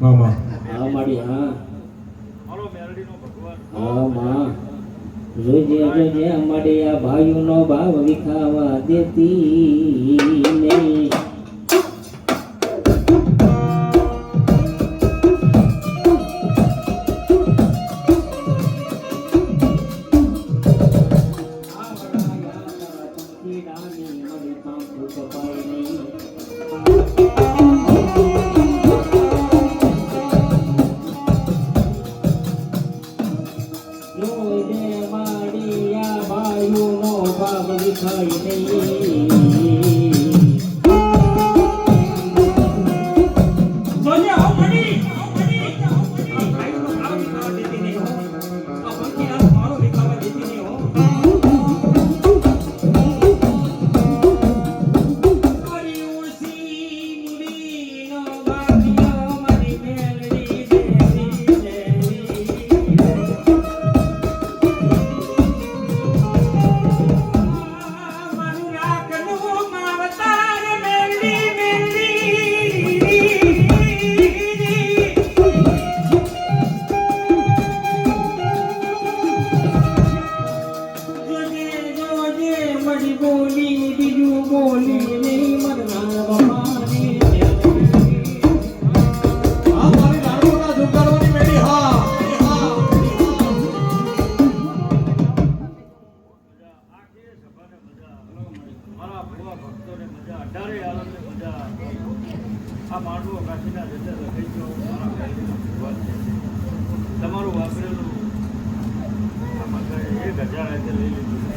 મામા હા માડી હા હા માં જોજે જોજે અમારી આ ભાઈઓનો ભાવ વિખાવા દેતી નહીં.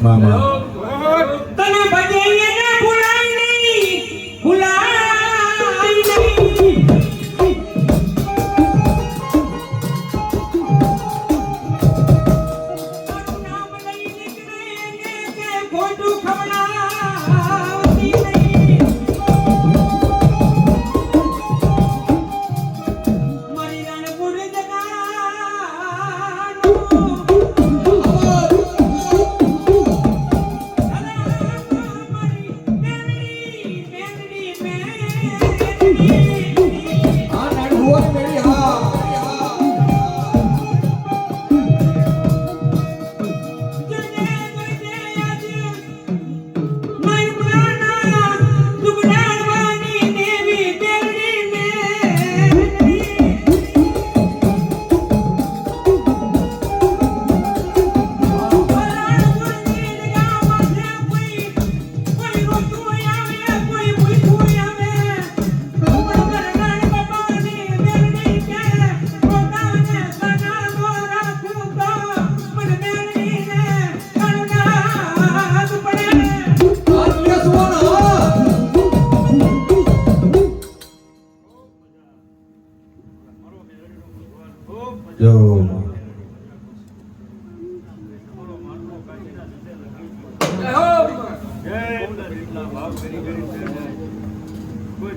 મામા તને ભજે ને ભૂલાય નહીં ભૂલાય નહીં. નામ લઈ નીકળે કે ખોટું ખવડાવતી નહીં. મારી રણપુર જગા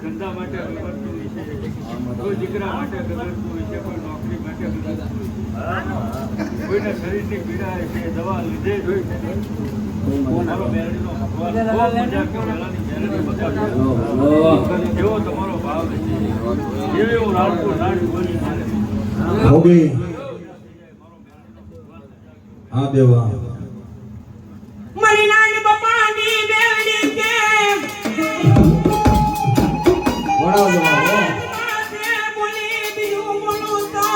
ધંધા માટે ગગડતું હોય છે, કોઈ દીકરા માટે ગગડતું હોય છે, કોઈ નોકરી માટે ગગડતું હોય છે, કોઈના શરીરની પીડા છે દવા લીધે જ હોય છે. મારો મેરડીનો ભગવાન બહુ મજા કે મેળાની મેરડી મજા કરે. જેવો તમારો ભાવ છે એવી હું રાણપુર રાણી બોલી મારે. ભોગી હા દેવા મારી નાની બાપાની બેવડી કે વડાવજો બાબો. માથે બોલી બીજું બોલું તો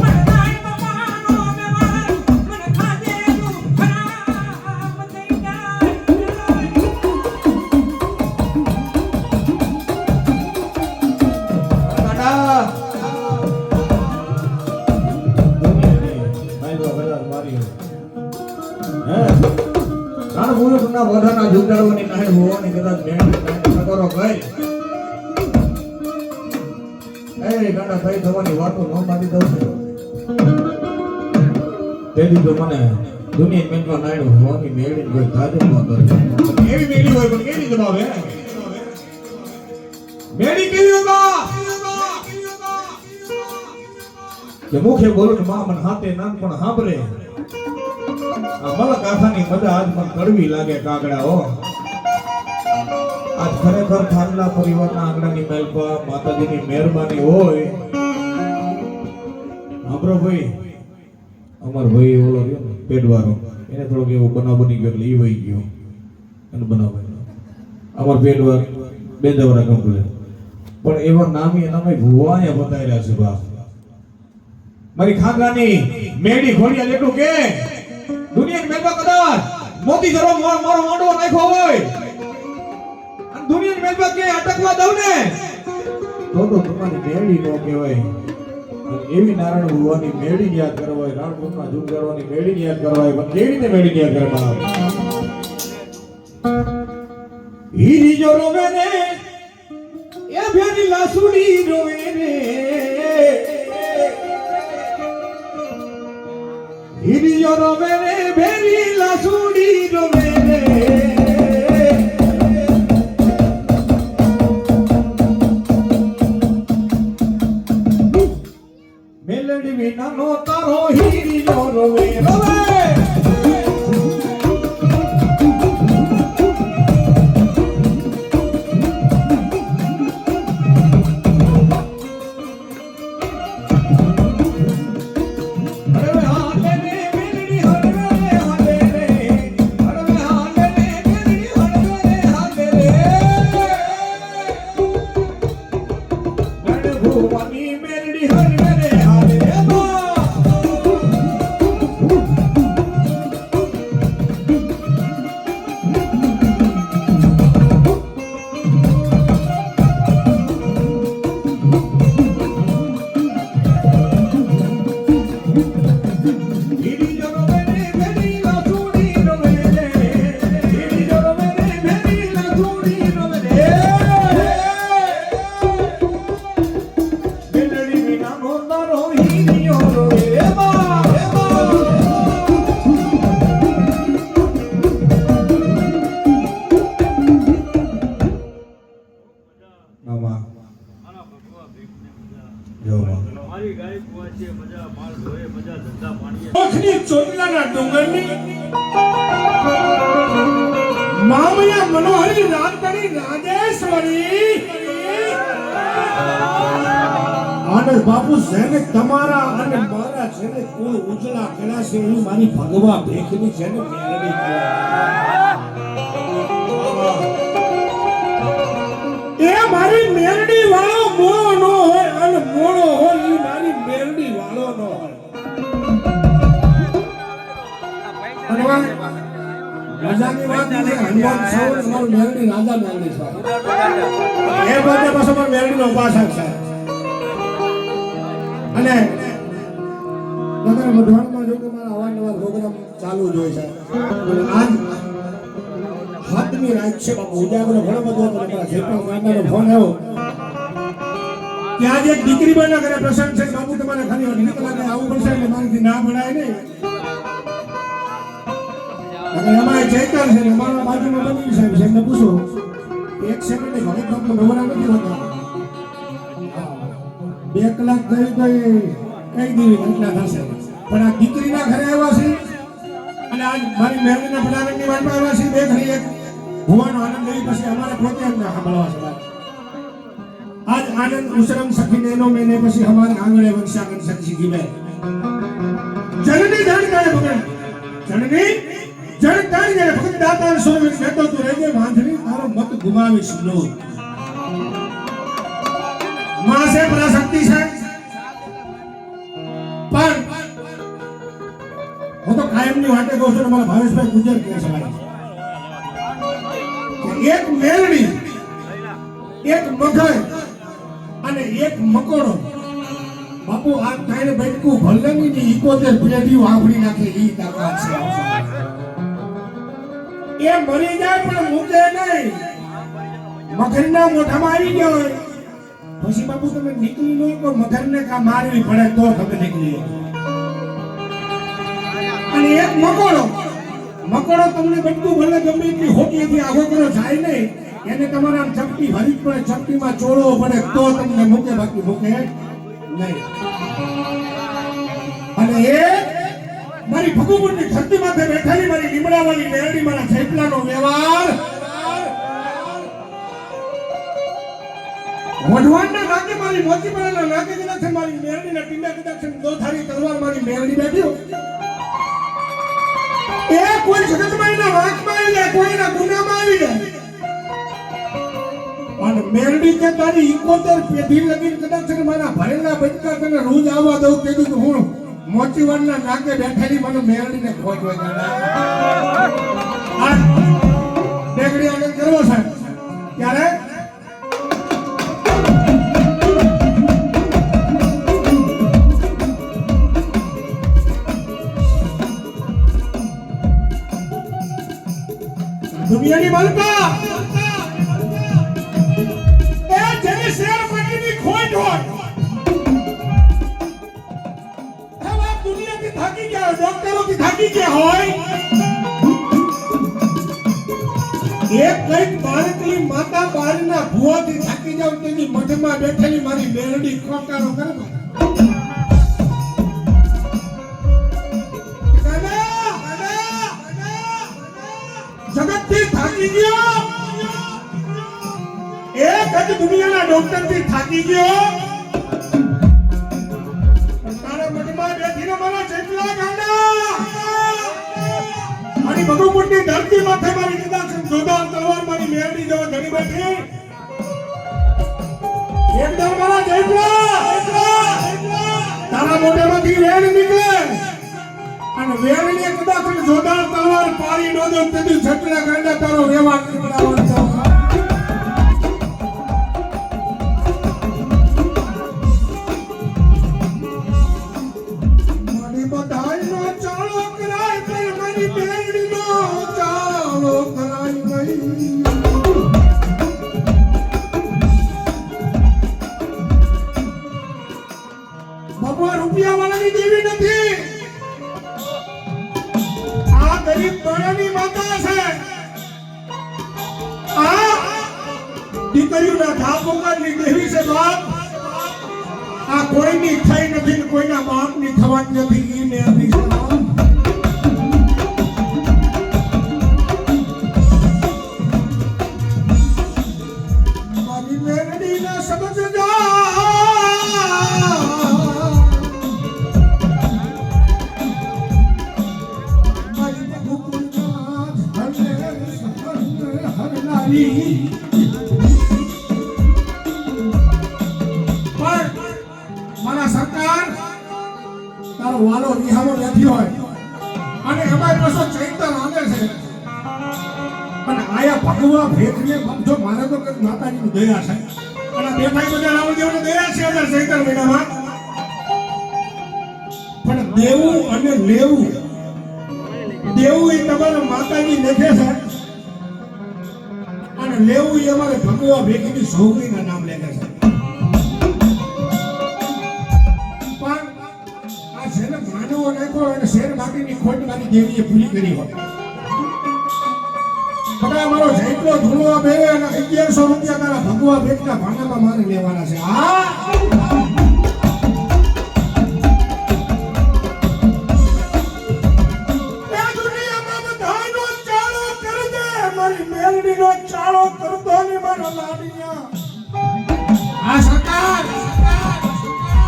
મારા નાની બાપાનો વ્યવહાર મને ખાધેલું ખરાબ થઈ જાય. કાકા ભાઈ તો પેલા મારી હે રાણ પુરુષના વધાના જુગાડવાની નાહી હોવાની કદાચ કરો ભાઈ એ ગાડા ભાઈ થવાની વાતો ન માની દઉં છું તેથી તો મને દુનિયા મેંટમાં નાયડો હોવાની મેળવી કોઈ તાજે ન કરે એવી મેળી હોય પણ કેવી જવાબ હે મેળી કેવી હોગા કે મુખે બોલું માં મન હાથે નાનપણ સાંભળે આ મલક આખાની મજા આજ મન કડવી લાગે કાગડા હો આજ ખરેખર થાંગલા પરિવારના આંગણાની મેલપા માતાજીની મહેરબાની હોય આપણો ભાઈ અમાર ભાઈ ઓલો રહ્યો ને પેટવાળો એને થોડોક એવો બનાવ બની ગયો એટલે ઈ વહી ગયો એને બનાવ અમાર પેટવાર બે દવરા કમ્પ્લેટ પણ એવા નામી એનામાં ભુવાયા બતાવ્યા છે બાપ મારી ખાનદાની મેડી ખોડિયા જેટલું કે દુનિયાની મેલમાં કદાચ મોતી ધરો મારો માંડવો નાખ્યો હોય અને દુનિયાની મેલમાં કે અટકવા દઉં ને તો તમારી મેડી નો કહેવાય એવી નારાયણ ભુવાની મેડી યાદ કરવાય રાણપુરના જૂન કરવાની મેડી યાદ કરવાય પણ કેવી રીતે મેડી યાદ કરવા હીરી જો રોવે ને એ ભેરી લાસુડી રોવે ને હીરી જો રોવે ને ભેરી લાસુડી રોવે ને મેલડી વિના નો તારો હીરી જો રોવે રોવે મારી ગાય કુવાચીએ મજા માલ ધોએ મજા ધંધા પાણીએ ઓખની ચોટલાના ડુંગરની મામયા મનોહરી રાતની રાજેશ્વરી અને બાપુ જેને તમારા અને મારા જેને કુળ ઉજળા કર્યા છે એ મારી ભગવા ભેખની જેને મેળવી એ મારી મેરડી વાળો મોળો નો હોય અને મોળો હોય એ મારી મેરડી વાળો નો હોય રાજાની વાત છે હનુમાન સાવર મારો મેરડી રાજા મેરડી છે એ બધે પાછો મારો મેરડી નો ઉપાસક છે અને નગર મઢવાણમાં જો કે મારા અવારનવાર પ્રોગ્રામ ચાલુ જ હોય છે આજ હાથની રાત છે બાપુ ઉજાગરો ઘણો બધો હતો મારા જેટલો ગામનો ફોન આવ્યો કે આજે એક દીકરી બહેના ઘરે પ્રસંગ છે બાપુ તમારે ખાલી અઢી કલાકે આવવું પડશે એટલે મારીથી ના ભણાય નહીં અને અમારે ચેતર છે અમારા બાજુમાં બની સાહેબ છે એમને પૂછો કલાકમાં નવરા નથી હોતા. 2 કલાક થઈ તો એ કઈ દેવી ઘટના થશે. પણ આ દીકરીના ઘરે આવ્યા છે અને આજ મારી મહેરબાની પડારણની વાતમાં આવ્યા છે. બે ઘડી એક હોવાનો આનંદ લઈ પછી અમારે પોતે એમ ના સાંભળવા છે. आज आनंद उसरम सखी नैनो मैंने પછી हमारे आंगणे वंशागण सखी की में जननी धन करे भगन जननी जन कर गए भगत दाता सुर में बैठो तो रहेगे वांधनी तारो मत घुमाविश लो मां से पराशक्ति છે પણ હું તો કાયમની વાતે કહું છું મારા ભાવેશભાઈ ગુજર કહે છે કે એક મેલડી એક મગર અને એક મકોડો બાપુ આ કાઈને બેઠકું ભલ્લની ની 71 પેઢીઓ આંગળી નાખે ઈ તાકાત છે. એ મરી જાય પણ મૂકે નહીં. મગરના મોઢામાં આવી ગયો હોય પછી બાપુ તમે નીકળી લો તો મગરને કા મારવી પડે તો તમે નીકળી લો. અને એક મકોડો તમને બેઠકું ભલે ગમે એટલી હોકીથી આગો કરો જાય નહીં એને તમારે આમ ચપટી ભરી પડે ચપટીમાં ચોળવો પડે તો તમને મૂકે બાકી મૂકે નહીં. અને એ મારી ભગુપુરની ધરતી માથે બેઠેલી મારી લીમડાવાળી મેરડી મારા થેપલાનો વ્યવહાર વઢવાણના નાકે મારી મોતીપરાના નાકે કદાચ મારી મેરડીના ટીંડા કદાચ દોથારી તલવાર મારી મેરડી બેઠ્યો એ કોઈ જગતમાં એના વાંકમાં આવી જાય કોઈના ગુનામાં આવી જાય અને મેરડી કે તારી 71 પેઢી લગીને કદાચ મારા ભરેલા બચકા તને રોજ આવવા દઉં તેદી તો હું મોચીવાડના નાકે બેઠેલી મને મેરડીને ખોજવા આ ડેગડી આગળ કરવો છે ત્યારે દુનિયાની મલકા એ જેને શેર પટ્ટીની ખોટ હોય હવે દુનિયાથી થાકી ગયા હોય ડોક્ટરોથી થાકી ગયા હોય એક કઈક બાળકની માતા બાળના ભુવાથી થાકી જાવ તેની મઠમાં બેઠેલી મારી મેરડી ખોકારો કરે જગતથી થાકી ગયો એક જ દુનિયાના ડોક્ટરથી થાકી ગયો તારા મનમાં બેઠીને મારા જેટલા ગાંડા મારી ભગુપુરની ધરતી માથે મારી કદાચ જોદાર તલવાર મારી મેરડી જેવા ઘણી બેઠી એકદમ મારા જેટલા તારા મોઢામાંથી રેડ નીકળે અને વેળને કદાચ જોદાર તલવાર પાડી નો દો તેથી છટલા ગાંડા તારો વ્યવહાર નીકળાવવાનો મારી બધાયનો ચાળો કરાય પણ મારી બેરડીનો ચાળો કરાય નહીં. ભગવાન રૂપિયા વાળાની દેવી નથી ગરીબ બળની માતા છે. આ દીકરીઓના ધાપોકાની દેવી છે બાપ. આ કોઈની થઈ નથી ને કોઈના બાપની થવાની નથી ઈ મેરડી છે. મારી મેરડીને સમજ જા મારા સરકાર તારો વાલો વિહારો નથી હોય અને અમારી પાસે ચૈતર આવે છે અને આયા ભગવા ભેખને જો મારે તો કઈ માતાજીની દયા છે અને બે ભાઈ બધા રાવણ દેવની દયા છે અંદર ચૈતર મહિનામાં પણ દેવું અને લેવું દેવું એ તમારા માતાજી લેખે છે અને લેવું એ અમારે ભગવા ભેખની સૌગરીના નામ લેખે છે. જેને માનવો નાખ્યો અને શેર બાકીની ખોટ મારી દેવીએ પૂરી કરી હોય. હવે અમારો જયંત એટલો ધૂળવા બે અને 1100 રૂપિયા તારા ભગવા ભેટના ભાંડામાં મારે લેવાના છે. હા એ દુનિયામાં બધાનો ચાળો કરી દે, મારી મેલડીનો ચાળો કરતો ને મારા લાડિયા. આ સરકાર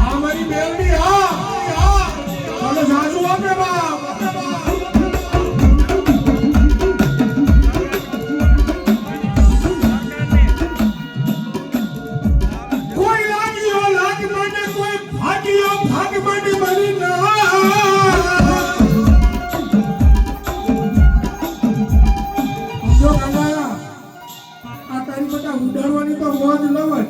આ મારી મેલડી હા ચાલો જાજુ આપે બાપ. કોઈ લાગ્યો લાગ માટે, કોઈ ભાગ્યો ભાગ માટે બની ના. જો કાકા આ તારી બધા ઉડાડવાની તો મોજ લવજ,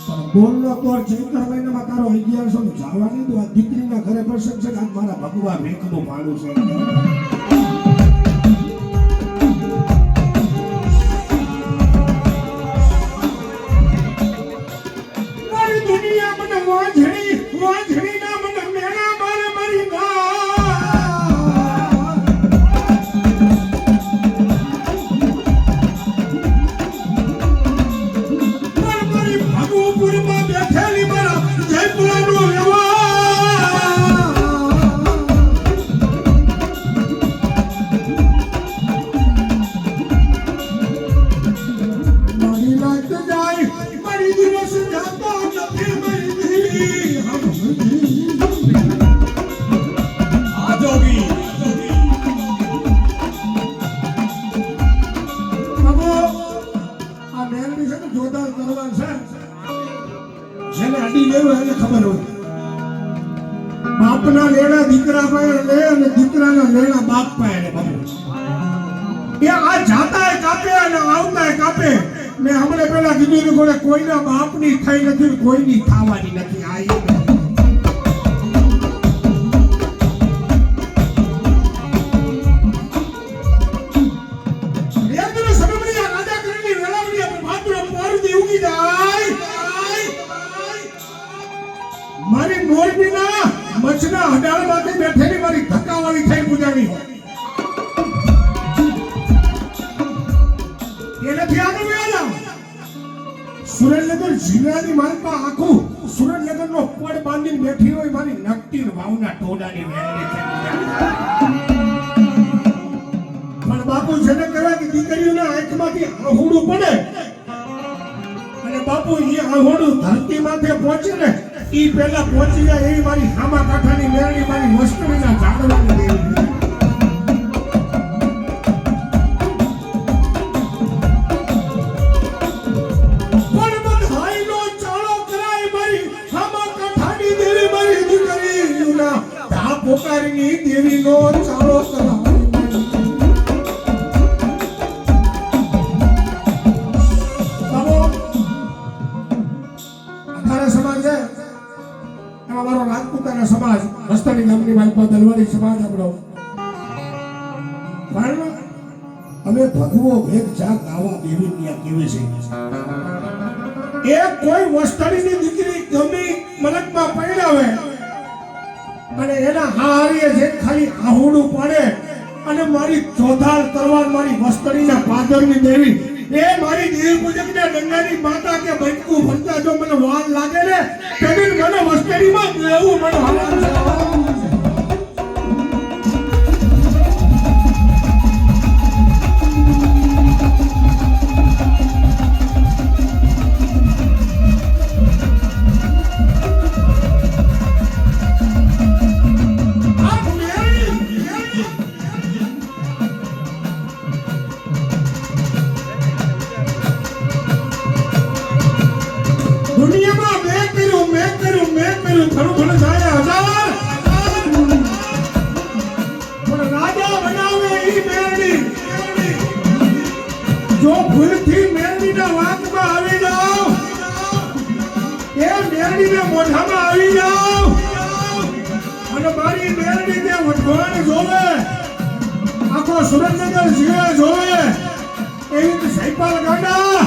પણ બોલનો તો ચૈત્ર મહિનામાં તારો 1100 નું જવાની તો આ દીકરીના ઘરે પ્રસંગ છે. આજ મારા ભગવા ભેખનું ભાડું છે. મારી દુનિયા મને વાંઝણી ના મને મેણા મારે મારી ના. મારી ભગવપુરમાં બેઠેલી મારા જયપુરાનો મારી લાગ જાય, મારી દિવસ જાતો નથી મારી દીવી. આ જોગી બાબો આ મેલડી છે ને જોરદાર કરવાન છે. જેને અડી લેવું એને ખબર હોય. બાપના લેણા દીકરા પાસે લે અને દીકરાના લેણા બાપ પાસે લે. બાબુ એ આ જાતાય કાપે અને આવતાય કાપે. મેં હમણે પેલા કીધું કે કોને કોઈના બાપની થઈ નથી, કોઈની થવાની નથી. આ રેન્દ્ર સનમણીયા રાજા કરેલી વેલાવણી પર માત્ર પોરદી ઉગી જાય. મારી મોરબીના મચના હડાળમાંથી બેઠેલી મારી ધક્કાવાળી થઈ પૂજાની હોય. એનાથી આગળ વ્યાજા સુરેન્દ્રનગર જિલ્લાની માલપા આખું સુરેન્દ્રનગરનો પડ બાંધીને બેઠી હોય મારી નકટીર વાવના ટોડાની વેલડી થઈ પણ બાપુ જેને કહેવાય કે દીકરીઓના આંખમાંથી આહુડું પડે અને બાપુ એ આહુડું ધરતી માથે પહોંચે ને ઈ પહેલા પહોંચી જાય એવી મારી હામા કાંઠાની વેલડી મારી વસ્તુના ઝાડવાની દેવી. પોકારીની દેવીનો ચાલો કરાવી. બાબો અઢારે સમાજ છે એમાં મારો રાજપૂતાના સમાજ રસ્તાની ગામની બાજુમાં દલવાડી સમાજ આપણો. પણ અમે ભગવો ભેગ જા ગાવા દેવી ત્યાં કેવી છે. એ કોઈ વસ્તાડીની દીકરી ગમી મલકમાં પૈણાવે અને એના હારીએ જે ખાલી આહુડું પડે અને મારી ચોધાર તરવાર મારી વસ્તરીના પાદરની દેવી એ મારી દેવી પૂજકના ડંગાની માતા કે બટકું ભરતા જો મને વાલ લાગે ને તેની મને વસ્તરીમાં લેવું મને હલાલ છે. દુનિયામાં મેં કર્યું થોડું ઘણું જાય હજાર પણ રાજા બનાવે ઈ મેરડી. જો ભૂલથી મેરડીના વાતમાં આવી જાઓ એ મેરડીના મોઢામાં આવી જાઓ અને મારી મેરડી જે વઢવાણ જોવે આખો સુરેન્દ્રનગર જીવે જોવે એવી સૈપાલ ગાડા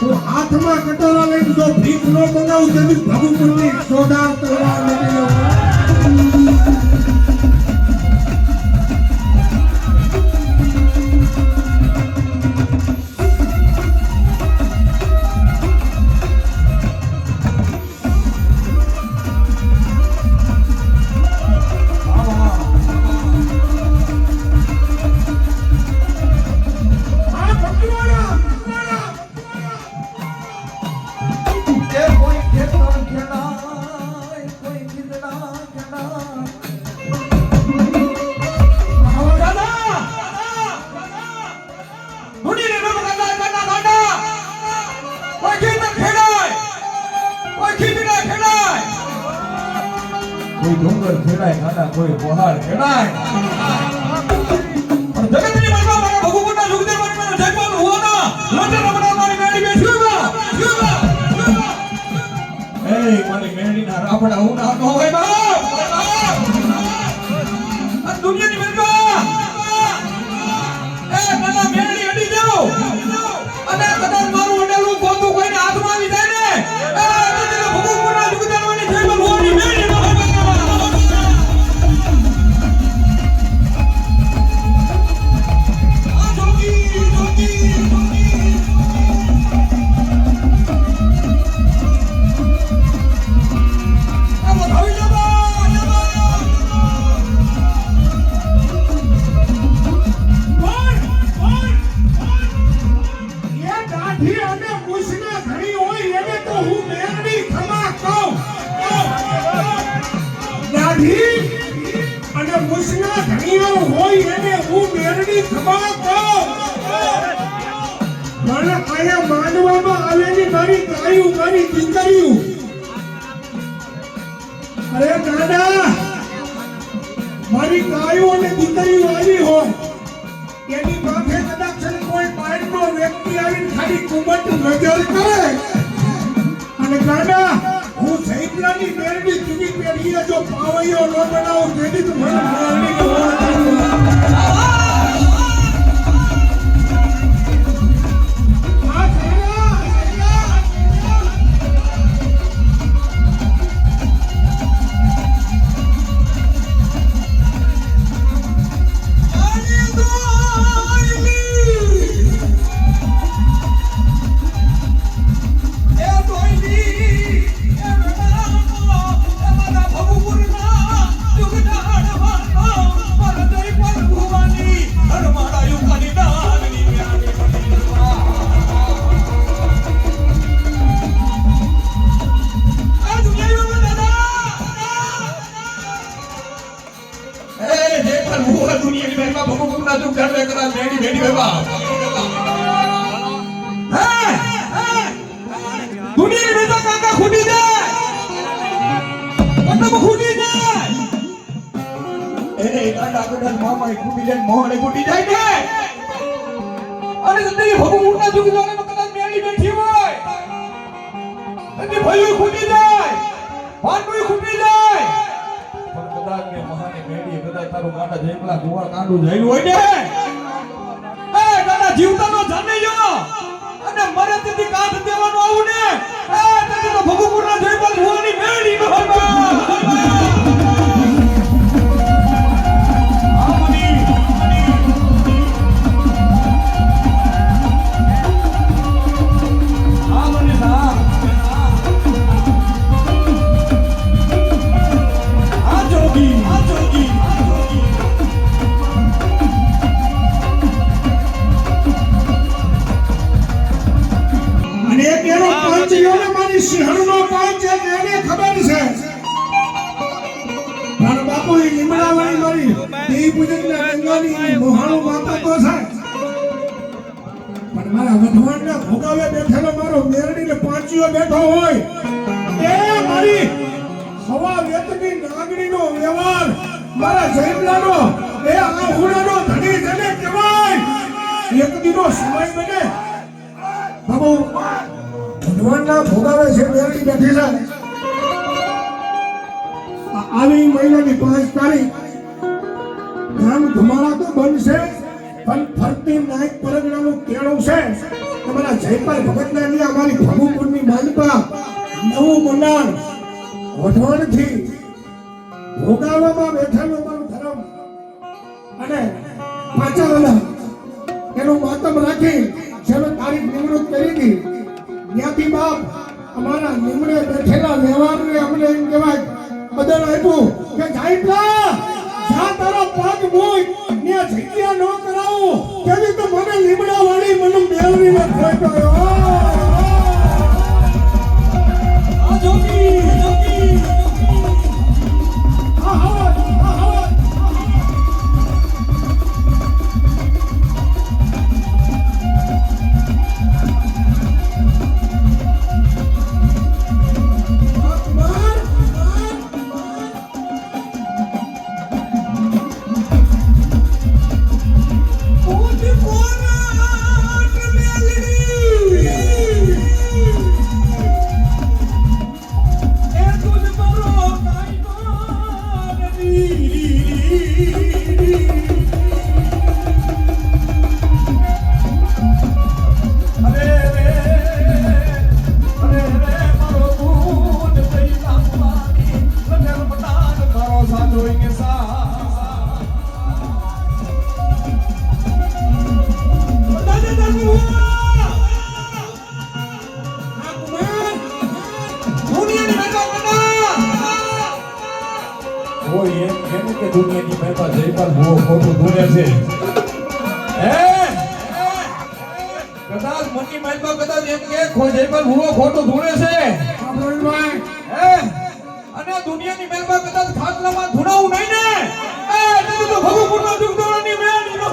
હું હાથમાં કટોરા લઈને જો ભીખ નો મંગાવું તેવી ભગુપુરની સોડાર તલવાર લઈને કોઈ ડુંગર ખેડાય નાના કોઈ પહાડ ખેડાય પણ જગતની મહિમા મારા ભગવાનના જુગદેવ મારા જયપાલ હોવાના લોટના બનાવવાની મેળી બેઠ્યો એ મારી મેળીના રાફડા હું ના હોય બાપ આ દુનિયાની મહિમા એ મને મેળી અડી જાઓ અને કદાચ મારું અડેલું ગોતું કોઈને હાથમાં આવી જાય ને એ ભગવાનના જુગદેવ મારી જયપાલ હોવાની મેળી ન હોય અને મુસના ધણીઓ હોય એને હું મેરડી ખબર કહું મને આયા માનવામાં આવેલી મારી ગાયું મારી દીકરીઓ અરે દાદા મારી ગાયો અને દીકરીઓ આવી હોય એની માથે કદાચ કોઈ બહારનો વ્યક્તિ આવીને ખાલી કુમટ નજર કરે અને દાદા હું સૈદરાની મેરડી જુદી પેઢીએ જો પાવૈયો ન બનાવું તેથી તો મને મેરડી જીવતાનો જામી ગયો અને મરે તેથી કાઢ દેવાનો આવું ને તેથી તો ભગુપુરના જયપાલ હોવાની મેળી ન હોય સિંહણનો પાંચ છે એને ખબર છે મારા બાપુ એ લીમડાવાળી મારી દેવી પૂજકના ગંગાની મોહાણું માતા તો છે પણ મારા વઢવાણના ભોગાવે બેઠેલો મારો મેરડીને પાંચીઓ બેઠો હોય એ મારી હવા વેતની નાગણીનો વ્યવહાર મારા જયપલાનો એ આહુડાનો ધણી જને કહેવાય એક દીનો સમય બને બાબુ ભગવાનના ભોગાવે છે મેરડી બેઠી છે આવી મહિનાની 5 તારીખ ગામ ધુમાડા તો બનશે પણ ફરતી નાયક પરગણાનું કેળું છે તમારા જયપાલ ભગતના ની અમારી ભગુપુરની માનપા નવું મંડાણ વઢવાણથી ભોગાવામાં બેઠેલું અમારું ધર્મ અને પાચાવાલા એનું માતમ રાખી જેનો તારીખ નિમણૂક કરી હતી જ્ઞાતિ બાપ અમારા નિમણે બેઠેલા વ્યવહારને અમને એમ કહેવાય બદલ આપ્યું કે જાઈપલા જા તારો પગ મૂક ને જગ્યા ન કરાવું કેવી તો મને લીમડા વાળી મને મેળવીને ખોટાયો આ જોગી આ હવા જયપાલ ભૂવો ખોટું ધૂણે છે કદાચ મોટી માઇલમાં કદાચ એમ કે જયપાલ ભૂવો ખોટું ધૂણે છે અને દુનિયાની મહેલમાં કદાચ ખાટલામાં ધૂણાવું નહીં ને એટલે તો ભગુપુરના જુગદોળાની મેળની નો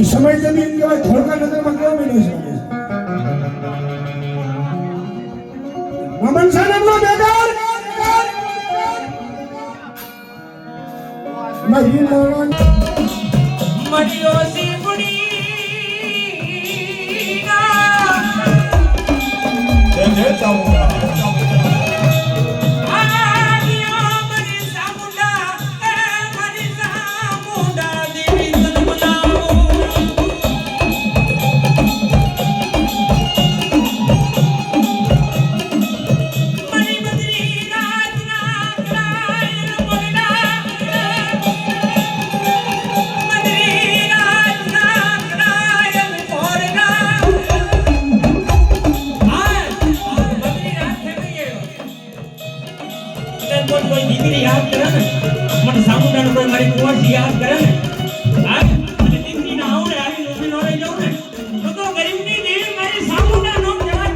સમય જમીન કહેવાય ધોળકા નગરમાં કેવો બન્યો છે મમન સાહેબનો બેગાર મહી મોણ મળ્યો શીપડી જય ચામુંડા કોઈ દીકરી યાદ કરે ને મને સામુદાનો કોઈ મારી કુંવરજી યાદ કરે ને હા અને દીકરીના આવડે આવી લોભી નો લઈ જાઉં ને તો ગરીબની દેવી મારી સામુદા નો કહેવાય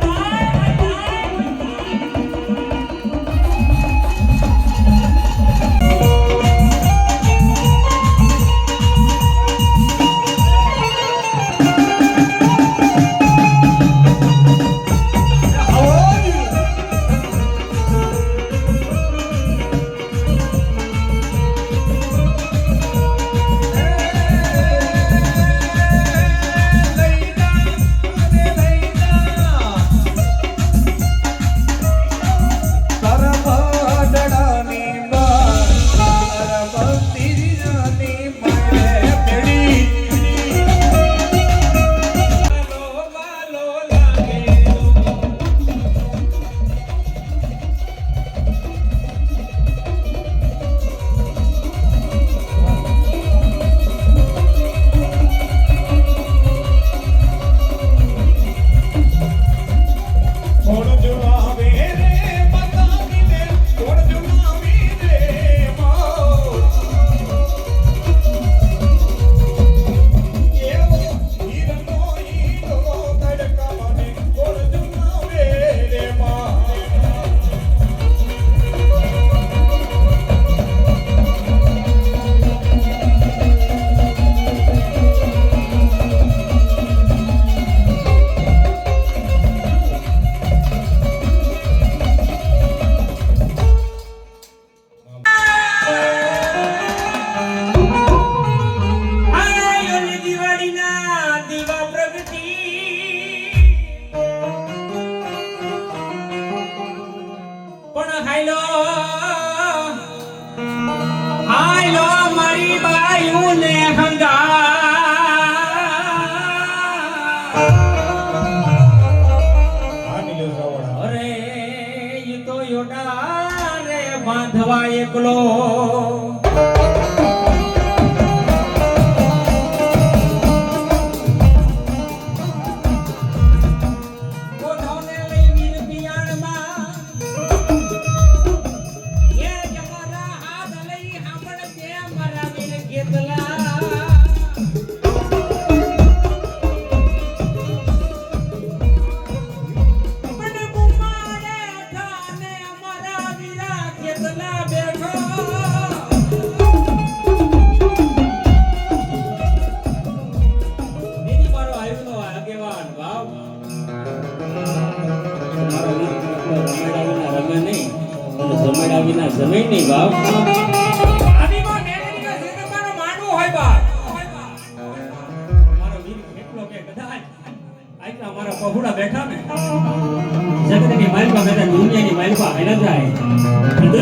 બાંધવા એકલો કોઠોને લઈ વીર પિયાણમાં એ જમારા હાથ લઈ હામણ કે મારા વીર કેટલા મને બુમાડે થાને મારા વીરા કેટલા બેઠો જમીનની વાવ આદિમાં મેળવીને જગતનો માંડવો હોય બાપ મારો વીર કેટલો કે કદાચ આટલા મારા પહોળા બેઠા ને જગતની માલિકા બેઠા દુનિયાની માલિકા હેરા જાય